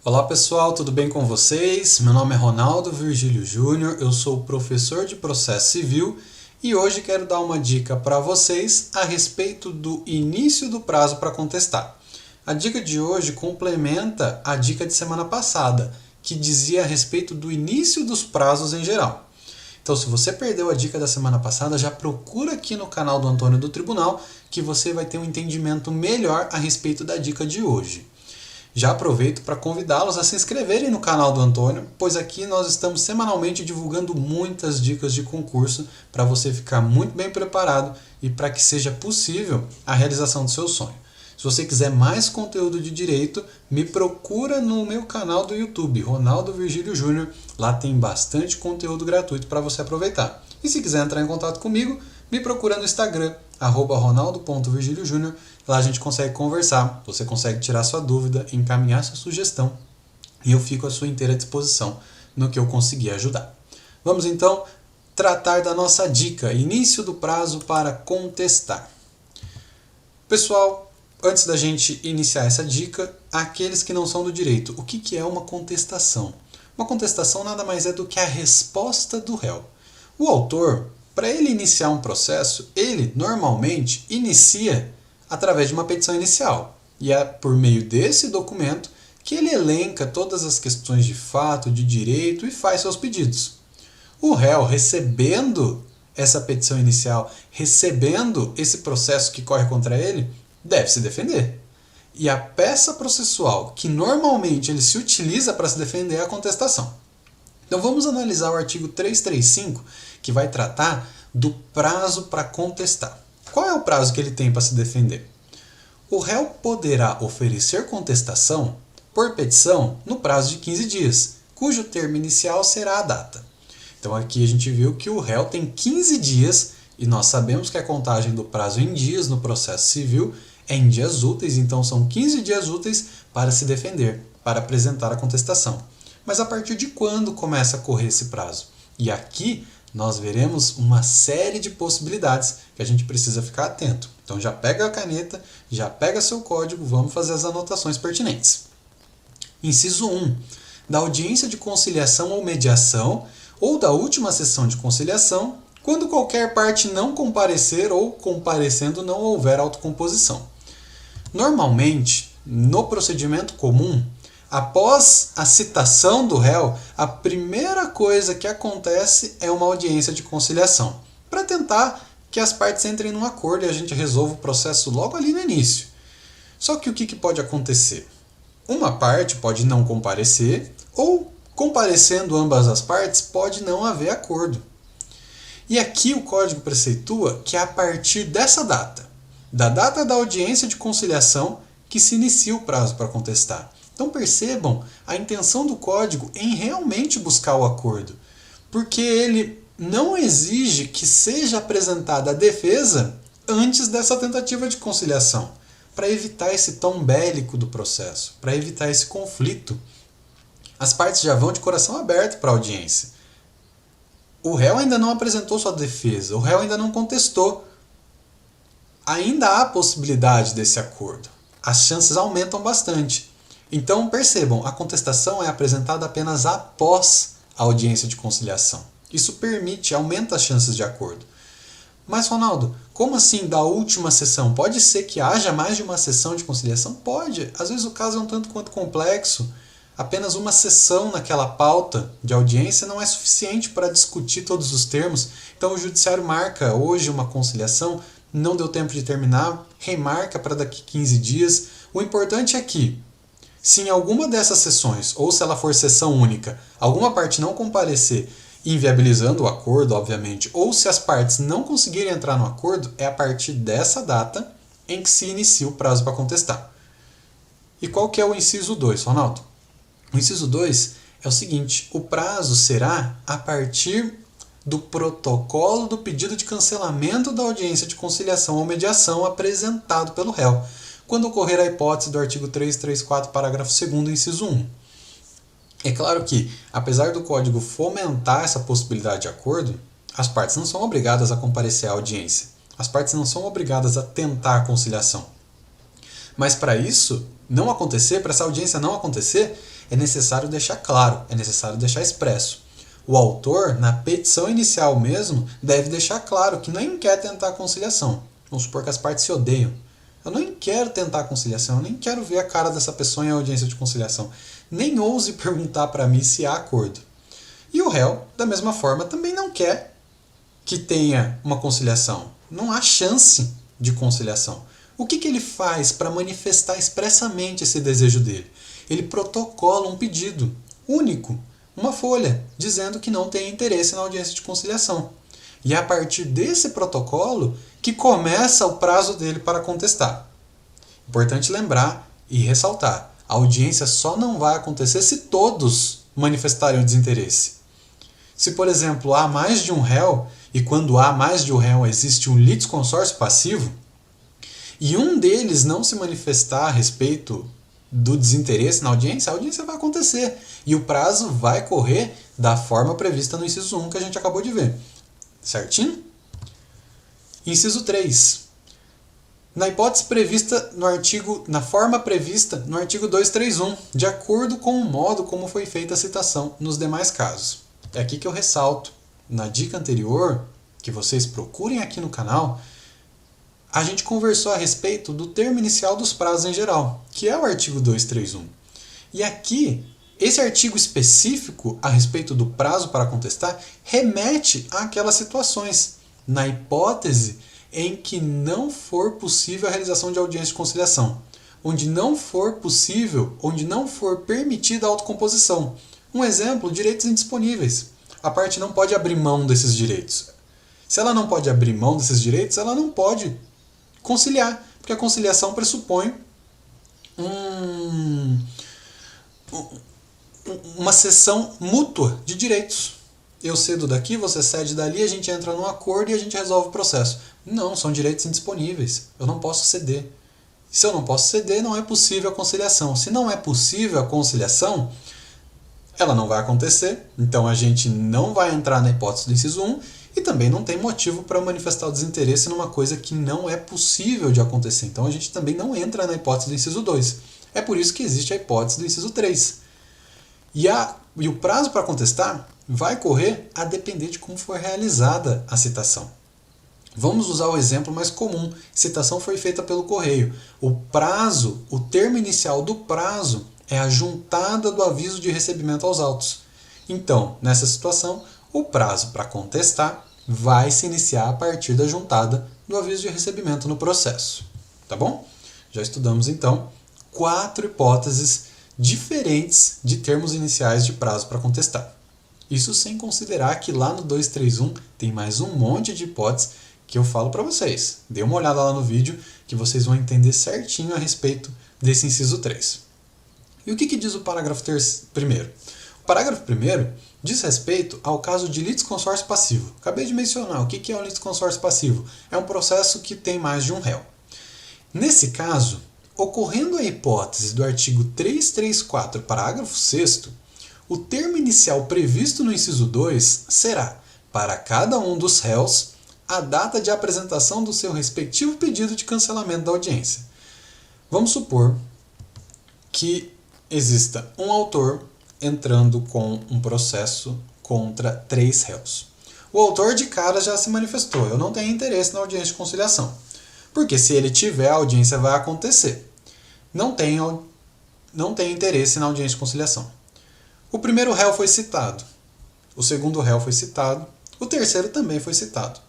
Olá pessoal, tudo bem com vocês? Meu nome é Ronaldo Virgílio Júnior, eu sou professor de processo civil e hoje quero dar uma dica para vocês a respeito do início do prazo para contestar. A dica de hoje complementa a dica de semana passada, que dizia a respeito do início dos prazos em geral. Então, se você perdeu a dica da semana passada, já procura aqui no canal do Antônio do Tribunal, que você vai ter um entendimento melhor a respeito da dica de hoje. Já aproveito para convidá-los a se inscreverem no canal do Antônio, pois aqui nós estamos semanalmente divulgando muitas dicas de concurso para você ficar muito bem preparado e para que seja possível a realização do seu sonho. Se você quiser mais conteúdo de direito, me procura no meu canal do YouTube, Ronaldo Virgílio Júnior. Lá tem bastante conteúdo gratuito para você aproveitar. E se quiser entrar em contato comigo, me procura no Instagram, @ronaldo.virgiliojunior. Lá a gente consegue conversar, você consegue tirar sua dúvida, encaminhar sua sugestão e eu fico à sua inteira disposição no que eu conseguir ajudar. Vamos então tratar da nossa dica, início do prazo para contestar. Pessoal, antes da gente iniciar essa dica, aqueles que não são do direito, o que é uma contestação? Uma contestação nada mais é do que a resposta do réu. O autor, para ele iniciar um processo, ele normalmente inicia através de uma petição inicial. E é por meio desse documento que ele elenca todas as questões de fato, de direito e faz seus pedidos. O réu, recebendo essa petição inicial, recebendo esse processo que corre contra ele, deve se defender. E a peça processual que normalmente ele se utiliza para se defender é a contestação. Então vamos analisar o artigo 335, que vai tratar do prazo para contestar. Qual é o prazo que ele tem para se defender? O réu poderá oferecer contestação por petição no prazo de 15 dias, cujo termo inicial será a data. Então aqui a gente viu que o réu tem 15 dias, e nós sabemos que a contagem do prazo em dias no processo civil é em dias úteis, então são 15 dias úteis para se defender, para apresentar a contestação. Mas a partir de quando começa a correr esse prazo? E aqui nós veremos uma série de possibilidades que a gente precisa ficar atento. Então já pega a caneta, já pega seu código, vamos fazer as anotações pertinentes. Inciso 1. Da audiência de conciliação ou mediação ou da última sessão de conciliação, quando qualquer parte não comparecer ou comparecendo não houver autocomposição. Normalmente, no procedimento comum, após a citação do réu, a primeira coisa que acontece é uma audiência de conciliação, para tentar que as partes entrem num acordo e a gente resolva o processo logo ali no início. Só que o que pode acontecer? Uma parte pode não comparecer, ou comparecendo ambas as partes, pode não haver acordo. E aqui o código preceitua que é a partir dessa data, da data da audiência de conciliação, que se inicia o prazo para contestar. Então percebam a intenção do código em realmente buscar o acordo, porque ele não exige que seja apresentada a defesa antes dessa tentativa de conciliação, para evitar esse tom bélico do processo, para evitar esse conflito. As partes já vão de coração aberto para a audiência. O réu ainda não apresentou sua defesa, o réu ainda não contestou. Ainda há possibilidade desse acordo. As chances aumentam bastante. Então percebam, a contestação é apresentada apenas após a audiência de conciliação. Isso permite, aumenta as chances de acordo. Mas Ronaldo, como assim da última sessão? Pode ser que haja mais de uma sessão de conciliação? Pode. Às vezes o caso é um tanto quanto complexo. Apenas uma sessão naquela pauta de audiência não é suficiente para discutir todos os termos. Então o judiciário marca hoje uma conciliação, não deu tempo de terminar, remarca para daqui 15 dias. O importante é que, se em alguma dessas sessões, ou se ela for sessão única, alguma parte não comparecer, inviabilizando o acordo, obviamente, ou se as partes não conseguirem entrar no acordo, é a partir dessa data em que se inicia o prazo para contestar. E qual que é o inciso 2, Ronaldo? O inciso 2 é o seguinte: o prazo será a partir do protocolo do pedido de cancelamento da audiência de conciliação ou mediação apresentado pelo réu, quando ocorrer a hipótese do artigo 334, parágrafo 2º, inciso 1. É claro que, apesar do código fomentar essa possibilidade de acordo, as partes não são obrigadas a comparecer à audiência. As partes não são obrigadas a tentar a conciliação. Mas para isso não acontecer, para essa audiência não acontecer, é necessário deixar claro, é necessário deixar expresso. O autor, na petição inicial mesmo, deve deixar claro que nem quer tentar a conciliação. Vamos supor que as partes se odeiam. Eu nem quero tentar a conciliação, eu nem quero ver a cara dessa pessoa em audiência de conciliação. Nem ouse perguntar para mim se há acordo. E o réu, da mesma forma, também não quer que tenha uma conciliação. Não há chance de conciliação. O que ele faz para manifestar expressamente esse desejo dele? Ele protocola um pedido único, uma folha, dizendo que não tem interesse na audiência de conciliação. E é a partir desse protocolo que começa o prazo dele para contestar. Importante lembrar e ressaltar, a audiência só não vai acontecer se todos manifestarem o desinteresse. Se, por exemplo, há mais de um réu, e quando há mais de um réu existe um litisconsórcio passivo, e um deles não se manifestar a respeito do desinteresse na audiência, a audiência vai acontecer. E o prazo vai correr da forma prevista no inciso 1 que a gente acabou de ver. Certinho? Inciso 3. Na hipótese prevista na forma prevista no artigo 231, de acordo com o modo como foi feita a citação nos demais casos. É aqui que eu ressalto, na dica anterior, que vocês procurem aqui no canal, a gente conversou a respeito do termo inicial dos prazos em geral, que é o artigo 231. E aqui, esse artigo específico a respeito do prazo para contestar remete àquelas situações, na hipótese em que não for possível a realização de audiência de conciliação, onde não for possível, onde não for permitida a autocomposição. Um exemplo, direitos indisponíveis. A parte não pode abrir mão desses direitos. Se ela não pode abrir mão desses direitos, ela não pode conciliar, porque a conciliação pressupõe uma cessão mútua de direitos. Eu cedo daqui, você cede dali, a gente entra num acordo e a gente resolve o processo. Não, são direitos indisponíveis. Eu não posso ceder. Se eu não posso ceder, não é possível a conciliação. Se não é possível a conciliação, ela não vai acontecer, então a gente não vai entrar na hipótese do inciso 1 e também não tem motivo para manifestar o desinteresse numa coisa que não é possível de acontecer. Então a gente também não entra na hipótese do inciso 2. É por isso que existe a hipótese do inciso 3. E o prazo para contestar vai correr a depender de como for realizada a citação. Vamos usar o exemplo mais comum. Citação foi feita pelo correio. O prazo, o termo inicial do prazo é a juntada do aviso de recebimento aos autos. Então, nessa situação, o prazo para contestar vai se iniciar a partir da juntada do aviso de recebimento no processo. Tá bom? Já estudamos, então, 4 hipóteses diferentes de termos iniciais de prazo para contestar. Isso sem considerar que lá no 231 tem mais um monte de hipóteses que eu falo para vocês. Dê uma olhada lá no vídeo que vocês vão entender certinho a respeito desse inciso 3. E o que diz o parágrafo 1º? O parágrafo 1º diz respeito ao caso de litisconsórcio passivo. Acabei de mencionar o que é um litisconsórcio passivo. É um processo que tem mais de um réu. Nesse caso, ocorrendo a hipótese do artigo 334, parágrafo 6º, o termo inicial previsto no inciso 2 será, para cada um dos réus, a data de apresentação do seu respectivo pedido de cancelamento da audiência. Vamos supor que exista um autor entrando com um processo contra 3 réus. O autor de cara já se manifestou, eu não tenho interesse na audiência de conciliação. Porque se ele tiver, a audiência vai acontecer. Não tem interesse na audiência de conciliação. O primeiro réu foi citado, o segundo réu foi citado, o terceiro também foi citado.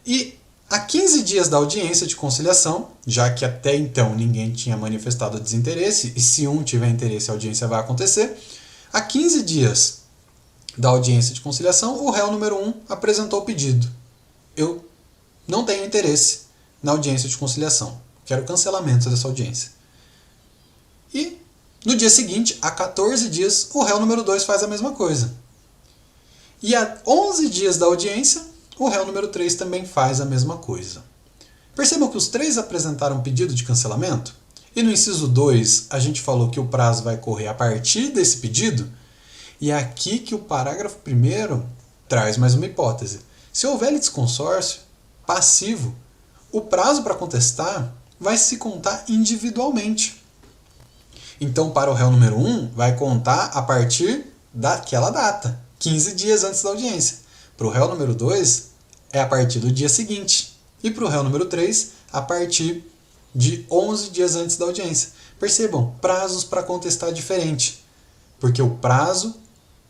E a 15 dias da audiência de conciliação, já que até então ninguém tinha manifestado desinteresse, e se um tiver interesse a audiência vai acontecer, a 15 dias da audiência de conciliação, o réu número 1 apresentou o pedido. Eu não tenho interesse na audiência de conciliação, quero cancelamento dessa audiência. E no dia seguinte, a 14 dias, o réu número 2 faz a mesma coisa. E a 11 dias da audiência, o réu número 3 também faz a mesma coisa. Percebam que os 3 apresentaram pedido de cancelamento? E no inciso 2, a gente falou que o prazo vai correr a partir desse pedido? E é aqui que o parágrafo 1º traz mais uma hipótese. Se houver litisconsórcio passivo, o prazo para contestar vai se contar individualmente. Então, para o réu número 1, vai contar a partir daquela data, 15 dias antes da audiência. Para o réu número 2, é a partir do dia seguinte. E para o réu número 3, a partir de 11 dias antes da audiência. Percebam, prazos para contestar diferente, porque o prazo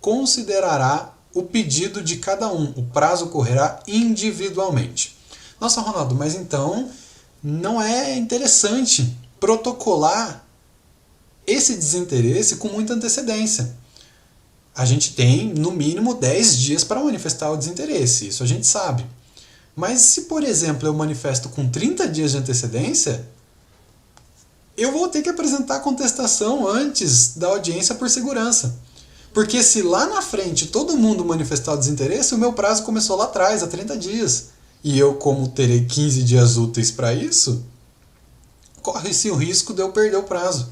considerará o pedido de cada um. O prazo correrá individualmente. Nossa, Ronaldo, mas então não é interessante protocolar esse desinteresse com muita antecedência. A gente tem, no mínimo, 10 dias para manifestar o desinteresse, isso a gente sabe. Mas se, por exemplo, eu manifesto com 30 dias de antecedência, eu vou ter que apresentar a contestação antes da audiência por segurança. Porque se lá na frente todo mundo manifestar o desinteresse, o meu prazo começou lá atrás, há 30 dias. E eu, como terei 15 dias úteis para isso, corre-se o risco de eu perder o prazo.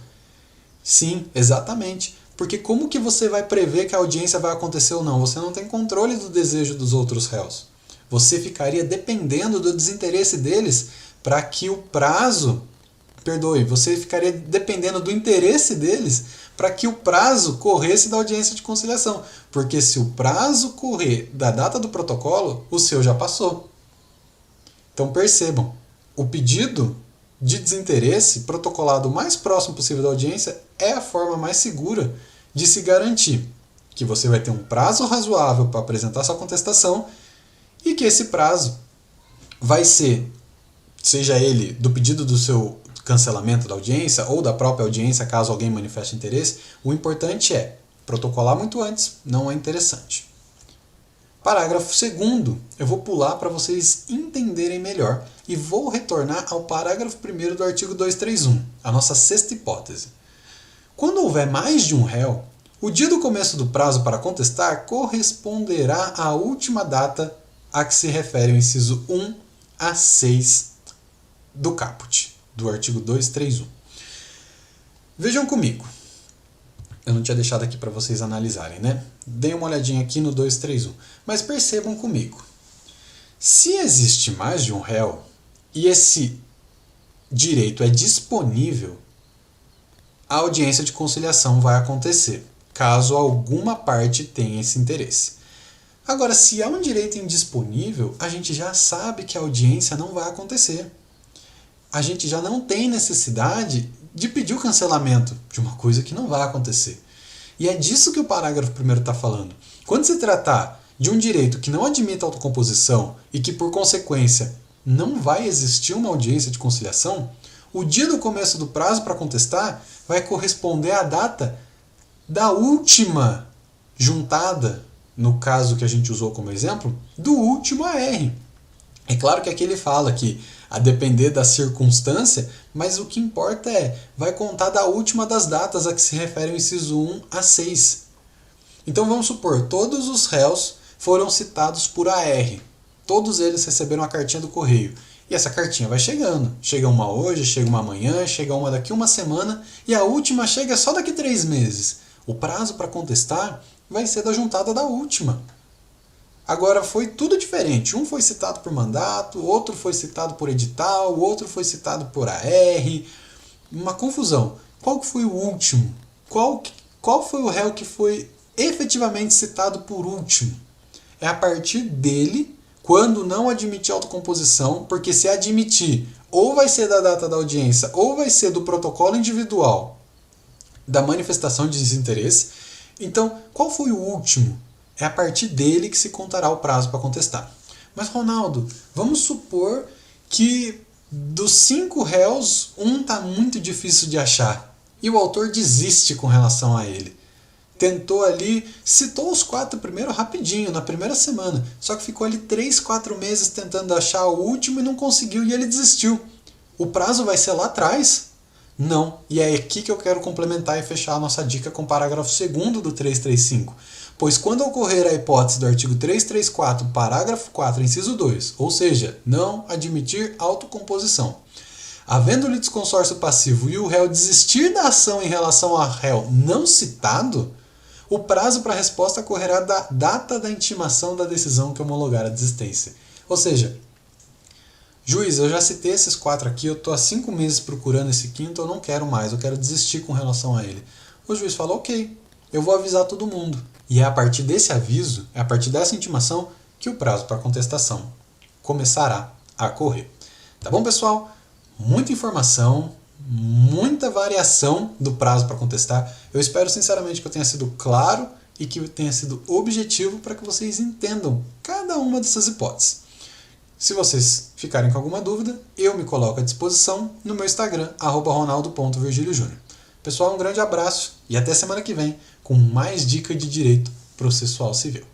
Sim, exatamente. Porque como que você vai prever que a audiência vai acontecer ou não? Você não tem controle do desejo dos outros réus. Você ficaria dependendo do desinteresse deles para que o prazo... você ficaria dependendo do interesse deles para que o prazo corresse da audiência de conciliação. Porque se o prazo correr da data do protocolo, o seu já passou. Então percebam, o pedido de desinteresse protocolado o mais próximo possível da audiência é a forma mais segura de se garantir que você vai ter um prazo razoável para apresentar sua contestação e que esse prazo vai ser, seja ele do pedido do seu cancelamento da audiência ou da própria audiência, caso alguém manifeste interesse, o importante é protocolar muito antes, não é interessante. Parágrafo 2º, eu vou pular para vocês entenderem melhor e vou retornar ao parágrafo 1º do artigo 231, a nossa sexta hipótese. Quando houver mais de um réu, o dia do começo do prazo para contestar corresponderá à última data a que se refere o inciso 1 a 6 do caput, do artigo 231. Vejam comigo. Eu não tinha deixado aqui para vocês analisarem, né? Deem uma olhadinha aqui no 231. Mas percebam comigo. Se existe mais de um réu e esse direito é disponível, a audiência de conciliação vai acontecer, caso alguma parte tenha esse interesse. Agora, se há um direito indisponível, a gente já sabe que a audiência não vai acontecer. A gente já não tem necessidade de pedir o cancelamento de uma coisa que não vai acontecer. E é disso que o parágrafo 1º está falando. Quando se tratar de um direito que não admite autocomposição e que, por consequência, não vai existir uma audiência de conciliação, o dia do começo do prazo para contestar vai corresponder à data da última juntada, no caso que a gente usou como exemplo, do último AR. É claro que aqui ele fala que, a depender da circunstância, mas o que importa é, vai contar da última das datas a que se refere o inciso 1 a 6. Então vamos supor, todos os réus foram citados por AR. Todos eles receberam a cartinha do correio. E essa cartinha vai chegando. Chega uma hoje, chega uma amanhã, chega uma daqui uma semana, e a última chega só daqui 3 meses. O prazo para contestar vai ser da juntada da última. Agora foi tudo diferente. Um foi citado por mandato, outro foi citado por edital, outro foi citado por AR. Uma confusão. Qual que foi o último? Qual foi o réu que foi efetivamente citado por último? É a partir dele, quando não admitir autocomposição, porque se admitir, ou vai ser da data da audiência, ou vai ser do protocolo individual da manifestação de desinteresse. Então, qual foi o último? É a partir dele que se contará o prazo para contestar. Mas, Ronaldo, vamos supor que dos 5 réus, um está muito difícil de achar. E o autor desiste com relação a ele. Tentou ali, citou os 4 primeiro rapidinho, na primeira semana. Só que ficou ali 3, 4 meses tentando achar o último e não conseguiu, e ele desistiu. O prazo vai ser lá atrás? Não. E é aqui que eu quero complementar e fechar a nossa dica com o parágrafo 2º do 335. Pois quando ocorrer a hipótese do artigo 334, parágrafo 4, inciso 2, ou seja, não admitir autocomposição, havendo-lhe desconsórcio passivo e o réu desistir da ação em relação ao réu não citado, o prazo para resposta correrá da data da intimação da decisão que homologar a desistência. Ou seja, Juiz, eu já citei esses 4 aqui, eu estou há 5 meses procurando esse quinto, eu não quero mais, eu quero desistir com relação a ele. O juiz fala, ok, eu vou avisar todo mundo. E é a partir desse aviso, é a partir dessa intimação, que o prazo para contestação começará a correr. Tá bom, pessoal? Muita informação, muita variação do prazo para contestar. Eu espero sinceramente que eu tenha sido claro e que tenha sido objetivo para que vocês entendam cada uma dessas hipóteses. Se vocês ficarem com alguma dúvida, eu me coloco à disposição no meu Instagram, @ronaldo.virgiliojunior. Pessoal, um grande abraço e até semana que vem com mais dica de direito processual civil.